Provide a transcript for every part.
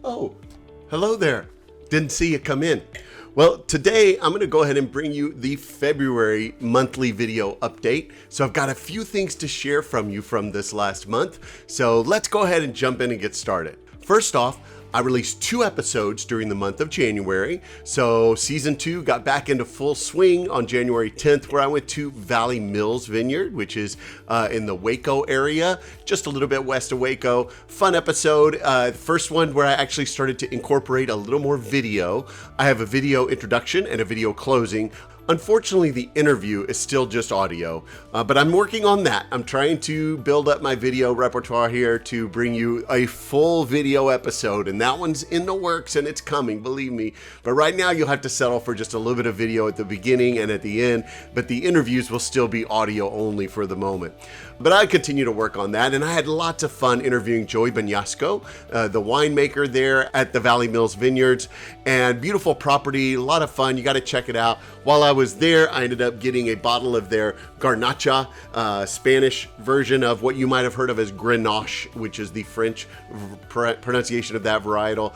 Oh, hello there. Didn't see you come in. Well, today I'm going to go ahead and bring you the February monthly video update. So I've got a few things to share from you from this last month. So let's go ahead and jump in and get started. First off, I released 2 episodes during the month of January. So season 2 got back into full swing on January 10th, where I went to Valley Mills Vineyard, which is in the Waco area, just a little bit west of Waco. Fun episode. First one where I actually started to incorporate a little more video. I have a video introduction and a video closing. Unfortunately, the interview is still just audio, but I'm working on that. I'm trying to build up my video repertoire here to bring you a full video episode, and that one's in the works and it's coming, believe me. But right now you'll have to settle for just a little bit of video at the beginning and at the end, but the interviews will still be audio only for the moment. But I continue to work on that, and I had lots of fun interviewing Joey Banyasco, the winemaker there at the Valley Mills Vineyards, and beautiful property, a lot of fun. You got to check it out. While I was there, I ended up getting a bottle of their Garnacha, Spanish version of what you might have heard of as Grenache, which is the French pronunciation of that varietal.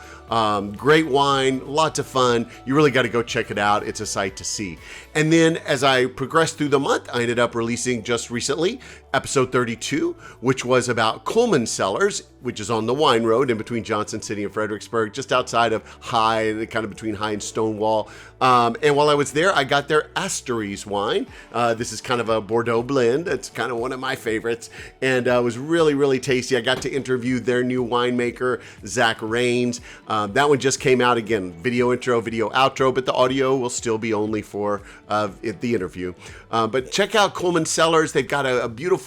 Great wine, lots of fun. You really got to go check it out. It's a sight to see. And then as I progressed through the month, I ended up releasing just recently episode 32, which was about Coleman Cellars, which is on the Wine Road in between Johnson City and Fredericksburg, just outside of High, kind of between High and Stonewall. And while I was there, I got their Asteries wine. This is kind of a Bordeaux blend. It's kind of one of my favorites, and it was really, really tasty. I got to interview their new winemaker, Zach Rains. That one just came out again, video intro, video outro, but the audio will still be only for the interview. But check out Coleman Cellars. They've got a beautiful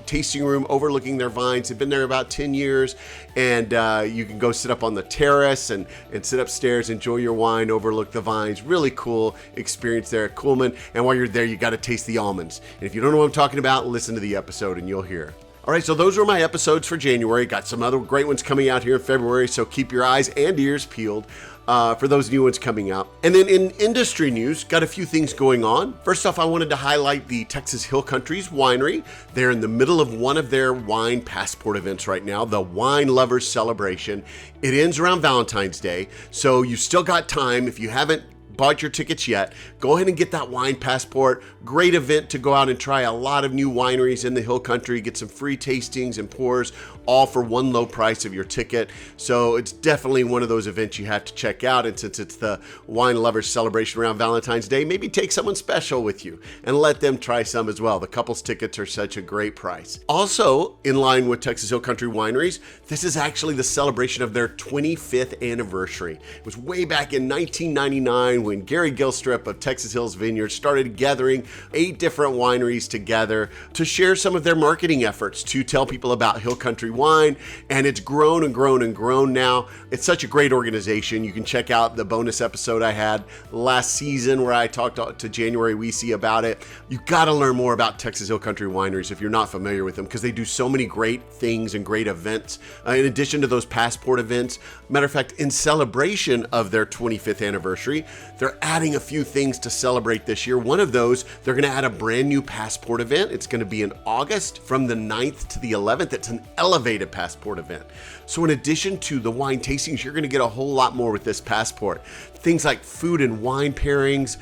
tasting room overlooking their vines. They've been there about 10 years, and you can go sit up on the terrace and sit upstairs, enjoy your wine, overlook the vines. Really cool experience there at Coleman. And while you're there, you got to taste the almonds. And if you don't know what I'm talking about, listen to the episode and you'll hear. All right, so those were my episodes for January. Got some other great ones coming out here in February, so keep your eyes and ears peeled for those new ones coming out. And then in industry news, got a few things going on. First off, I wanted to highlight the Texas Hill Country's winery. They're in the middle of one of their wine passport events right now, the Wine Lovers Celebration. It ends around Valentine's Day, so you still got time. If you haven't bought your tickets yet, go ahead and get that wine passport. Great event to go out and try a lot of new wineries in the Hill Country, get some free tastings and pours, all for one low price of your ticket. So it's definitely one of those events you have to check out. And since it's the Wine Lovers Celebration around Valentine's Day, maybe take someone special with you and let them try some as well. The couples tickets are such a great price. Also, in line with Texas Hill Country Wineries, this is actually the celebration of their 25th anniversary. It was way back in 1999 when Gary Gilstrip of Texas Hills Vineyards started gathering 8 different wineries together to share some of their marketing efforts to tell people about Hill Country wine. And it's grown and grown and grown now. It's such a great organization. You can check out the bonus episode I had last season where I talked to January Weesey about it. You got to learn more about Texas Hill Country Wineries if you're not familiar with them, because they do so many great things and great events. In addition to those passport events, matter of fact, in celebration of their 25th anniversary, they're adding a few things to celebrate this year. One of those, they're going to add a brand new passport event. It's going to be in August from the 9th to the 11th. It's an elevated passport event. So in addition to the wine tastings, you're going to get a whole lot more with this passport. Things like food and wine pairings,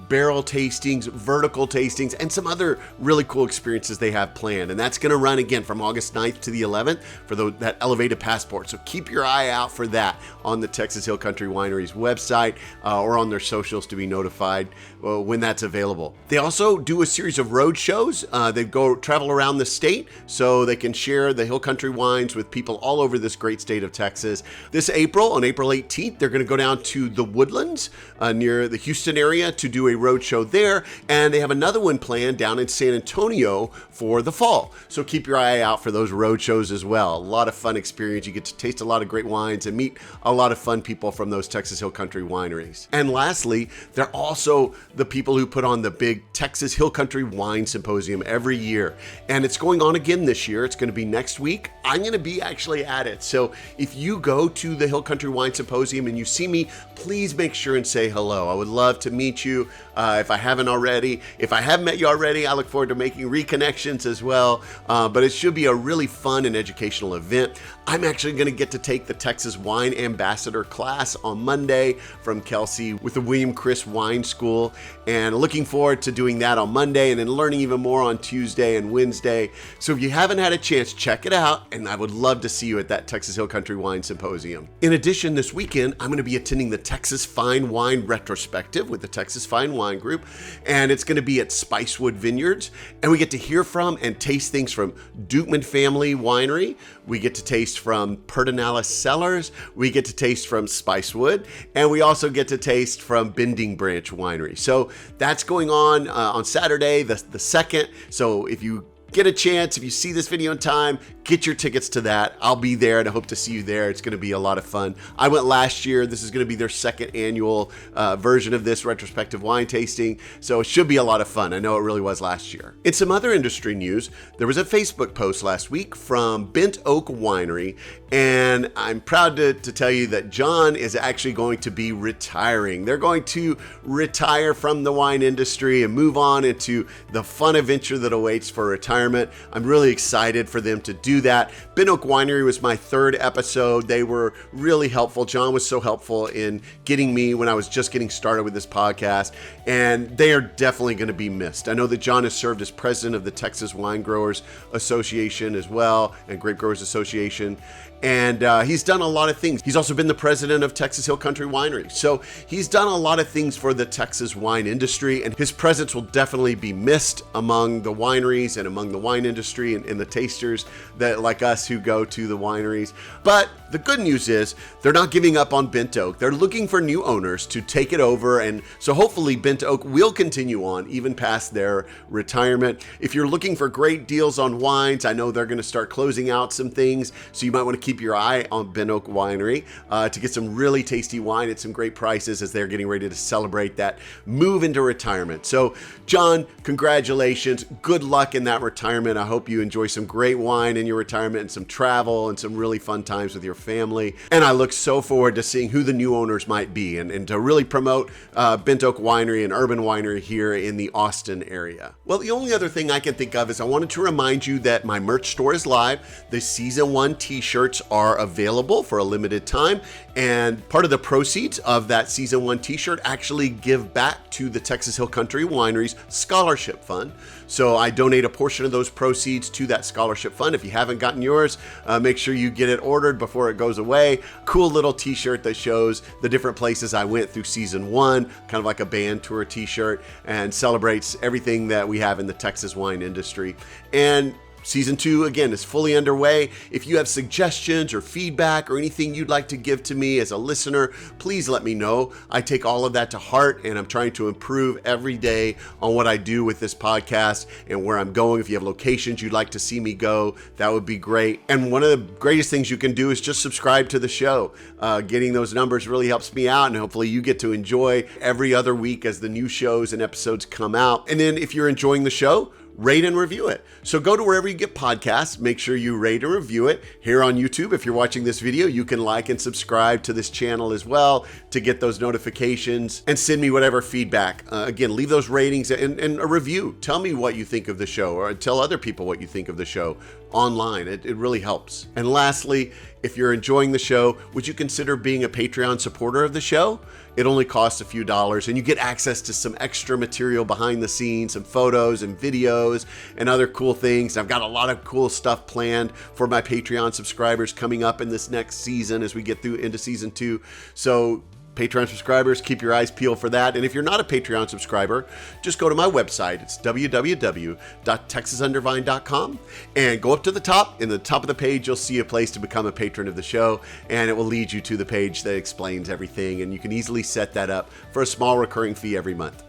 barrel tastings, vertical tastings, and some other really cool experiences they have planned. And that's going to run again from August 9th to the 11th for that elevated passport. So keep your eye out for that on the Texas Hill Country Wineries website or on their socials to be notified when that's available. They also do a series of road shows. They go travel around the state so they can share the Hill Country wines with people all over this great state of Texas. This April, on April 18th, they're going to go down to the Woodlands near the Houston area to do a road show there, and they have another one planned down in San Antonio for the fall. So keep your eye out for those road shows as well. A lot of fun experience. You get to taste a lot of great wines and meet a lot of fun people from those Texas Hill Country wineries. And lastly, they're also the people who put on the big Texas Hill Country Wine Symposium every year. And it's going on again this year. It's going to be next week. I'm going to be actually at it. So if you go to the Hill Country Wine Symposium and you see me, please make sure and say hello. I would love to meet you. if I haven't already. If I have met you already, I look forward to making reconnections as well. But it should be a really fun and educational event. I'm actually going to get to take the Texas Wine Ambassador class on Monday from Kelsey with the William Chris Wine School, and looking forward to doing that on Monday and then learning even more on Tuesday and Wednesday. So if you haven't had a chance, check it out, and I would love to see you at that Texas Hill Country Wine Symposium. In addition, this weekend, I'm going to be attending the Texas Fine Wine Retrospective with the Texas Fine Wine Group, and it's going to be at Spicewood Vineyards, and we get to hear from and taste things from Dukeman Family Winery. We get to taste from Pedernales Cellars, we get to taste from Spicewood, and we also get to taste from Bending Branch Winery. So that's going on Saturday, the 2nd. So if you get a chance, if you see this video in time, get your tickets to that. I'll be there, and I hope to see you there. It's going to be a lot of fun. I went last year. This is going to be their second annual version of this retrospective wine tasting, so it should be a lot of fun. I know it really was last year. In some other industry news, there was a Facebook post last week from Bent Oak Winery, and I'm proud to tell you that John is actually going to be retiring. They're going to retire from the wine industry and move on into the fun adventure that awaits for retirement. I'm really excited for them to do that. Bent Oak Winery was my 3rd episode. They were really helpful. John was so helpful in getting me when I was just getting started with this podcast, and they are definitely going to be missed. I know that John has served as president of the Texas Wine Growers Association as well, and Grape Growers Association, and he's done a lot of things. He's also been the president of Texas Hill Country Winery. So he's done a lot of things for the Texas wine industry, and his presence will definitely be missed among the wineries and among the wine industry and the tasters that like us who go to the wineries. But the good news is they're not giving up on Bent Oak. They're looking for new owners to take it over, and so hopefully Bent Oak will continue on even past their retirement. If you're looking for great deals on wines, I know they're going to start closing out some things, so you might want to keep your eye on Bent Oak Winery to get some really tasty wine at some great prices as they're getting ready to celebrate that move into retirement. So John, congratulations. Good luck in that retirement. I hope you enjoy some great wine in your retirement and some travel and some really fun times with your family. And I look so forward to seeing who the new owners might be and to really promote Bent Oak Winery and Urban Winery here in the Austin area. Well, the only other thing I can think of is I wanted to remind you that my merch store is live. The Season 1 t-shirts are available for a limited time, and part of the proceeds of that Season 1 t-shirt actually give back to the Texas Hill Country Winery's Scholarship Fund. So I donate a portion of those proceeds to that scholarship fund. If you haven't gotten yours, make sure you get it ordered before it goes away. Cool little t-shirt that shows the different places I went through Season 1, kind of like a band tour t-shirt, and celebrates everything that we have in the Texas wine industry. And Season 2, again, is fully underway. If you have suggestions or feedback or anything you'd like to give to me as a listener, please let me know. I take all of that to heart, and I'm trying to improve every day on what I do with this podcast and where I'm going. If you have locations you'd like to see me go, that would be great. And one of the greatest things you can do is just subscribe to the show. Getting those numbers really helps me out, and hopefully you get to enjoy every other week as the new shows and episodes come out. And then if you're enjoying the show, rate and review it. So go to wherever you get podcasts, make sure you rate and review it. Here on YouTube, if you're watching this video, you can like and subscribe to this channel as well to get those notifications and send me whatever feedback. Again, leave those ratings and a review. Tell me what you think of the show, or tell other people what you think of the show online. It really helps. And lastly, if you're enjoying the show, would you consider being a Patreon supporter of the show? It only costs a few dollars, and you get access to some extra material behind the scenes, some photos and videos and other cool things. I've got a lot of cool stuff planned for my Patreon subscribers coming up in this next season as we get through into Season 2. So Patreon subscribers, keep your eyes peeled for that. And if you're not a Patreon subscriber, just go to my website. It's www.texasundervine.com, and go up to the top. In the top of the page, you'll see a place to become a patron of the show, and it will lead you to the page that explains everything, and you can easily set that up for a small recurring fee every month.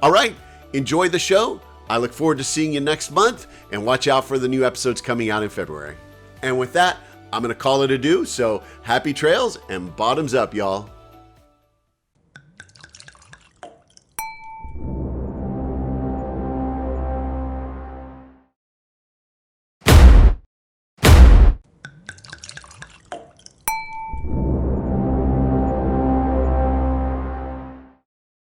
All right, enjoy the show. I look forward to seeing you next month, and watch out for the new episodes coming out in February. And with that, I'm going to call it a do. So happy trails and bottoms up, y'all.